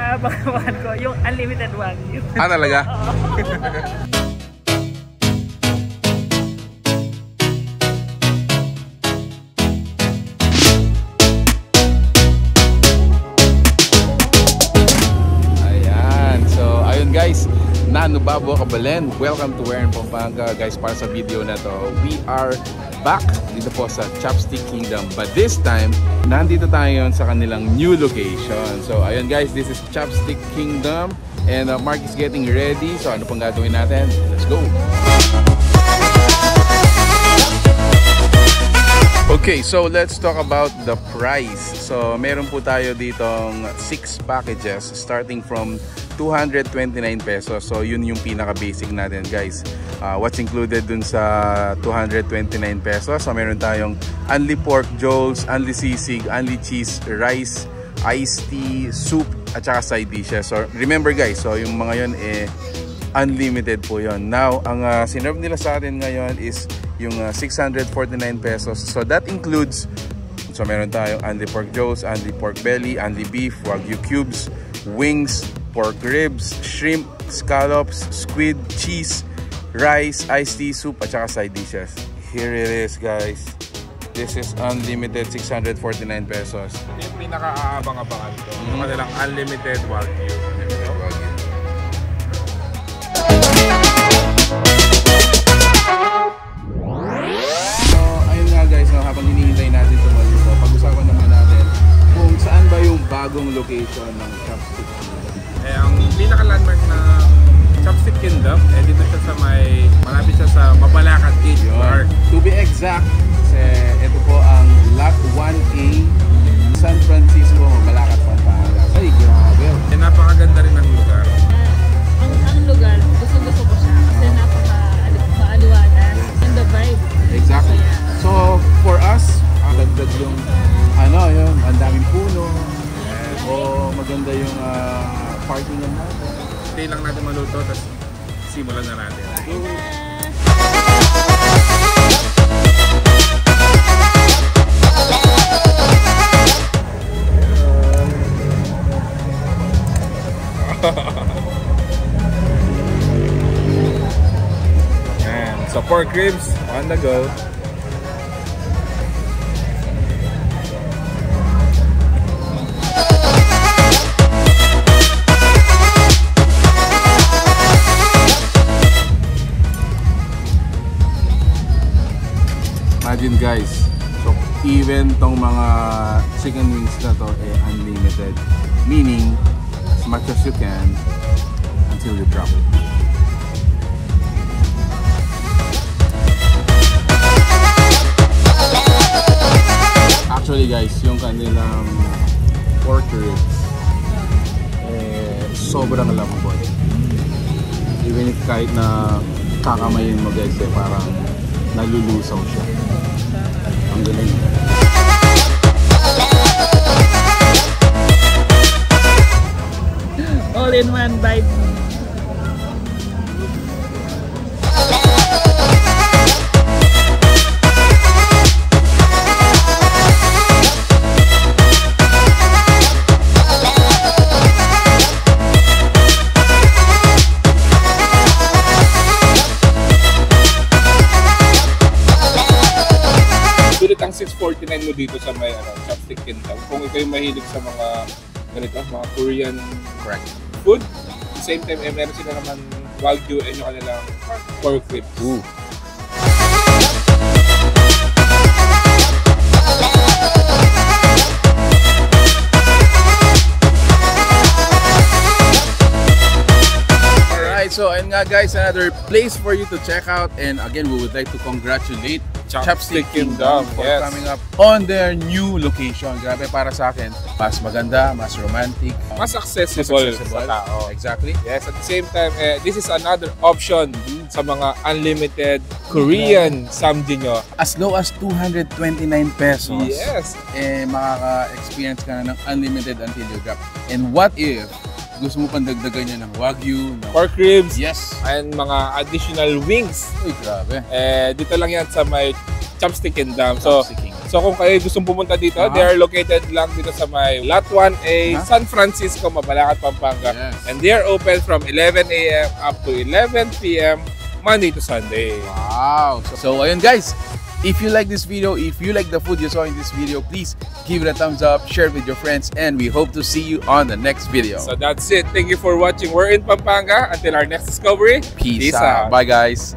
pinag-aabangan ko, yung unlimited Wagyu. Ah, talaga? Ayan. So, ayun guys. Nano Babo Kabalen. Welcome to Wherein Pampanga. Guys, para sa video na to, we are back dito po sa Chopstick Kingdom. But this time, nandito tayo sa kanilang new location. So, ayun guys, this is Chopstick Kingdom. And Mark is getting ready. So, ano pong gagawin natin? Let's go! Okay, so let's talk about the price. So, meron po tayo ditong 6 packages starting from 229 pesos. So, yun yung pinaka-basic natin, guys. What's included dun sa 229 pesos? So, meron tayong only pork jolls, only sisig, only cheese, rice, iced tea, soup, at saka side dishes. So, remember guys, so yung mga yun unlimited po yun. Now, ang sinerve nila sa atin ngayon is yung 649 pesos. So, that includes, so meron tayong only pork jolls, only pork belly, only beef, Wagyu cubes, wings, pork ribs, shrimp, scallops, squid, cheese, rice, iced tea, soup, at saka side dishes. Here it is guys. This is unlimited 649 pesos. Yung pinaka-aabang-abangan ko. Yung kanilang unlimited Wagyu. So, ayun nga guys, no, habang hinihintay natin tumaluto, pag-usapan naman natin kung saan ba yung bagong location ng Chopstick Kingdom. Ang pinaka-landmark na Chopstick Kingdom, dito siya sa malapit siya sa Mabalacat Beach Park. To be exact, ito po ang Lot 1A, San Francisco, Mabalacat, Pampanga. Ay, grabe. Napakaganda rin ng lugar. Ang lugar, gusto ko siya kasi napaka-maaliwanan and the vibe. Exactly. So, for us, dagdag yung yun, ang daming puno. O maganda yung parking ng natin. Stay lang natin maluto, tapos simulan na natin. And so pork ribs on the go. Imagine guys, so even tong mga chicken wings na to unlimited, meaning as much as you can until you drop it. Actually guys, yung kanilang pork ribs sobrang lambot. Even if kahit na kakamayin mo guys, parang nalulusaw siya. Ang galing. All in one vibe. Ang 649 mo dito sa may Chopstick Kingdom. Kung ikaw yung mahilig sa mga ganito, mga Korean food, at the same time, meron sila naman Wagyu and yung kanilang pork ribs. Ooh. Alright, so ayun nga guys, another place for you to check out, and again, we would like to congratulate Chopstick Kingdom for coming up on their new location. Grabe, para sa akin, mas maganda, mas romantic, mas accessible sa tao. Exactly. Yes, at the same time, this is another option sa mga unlimited Korean samji nyo. As low as 229 pesos. Yes. Makaka-experience ka na ng unlimited until you drop. And what if gusto mo pang dagdagan niya ng Wagyu, pork ribs, yes, and mga additional wings. Uy, grabe. Dito lang yan sa may Chopstick Kingdom. So, So kung kayo gustong pumunta dito, they are located lang dito sa may Lot 1A, San Francisco, Mabalacat, Pampanga. Yes. And they are open from 11 a.m. up to 11 p.m. Monday to Sunday. Wow! So ayun guys, if you like this video, if you like the food you saw in this video, please give it a thumbs up, share it with your friends, and we hope to see you on the next video. So that's it. Thank you for watching. We're in Pampanga. Until our next discovery, Peace out. Bye guys.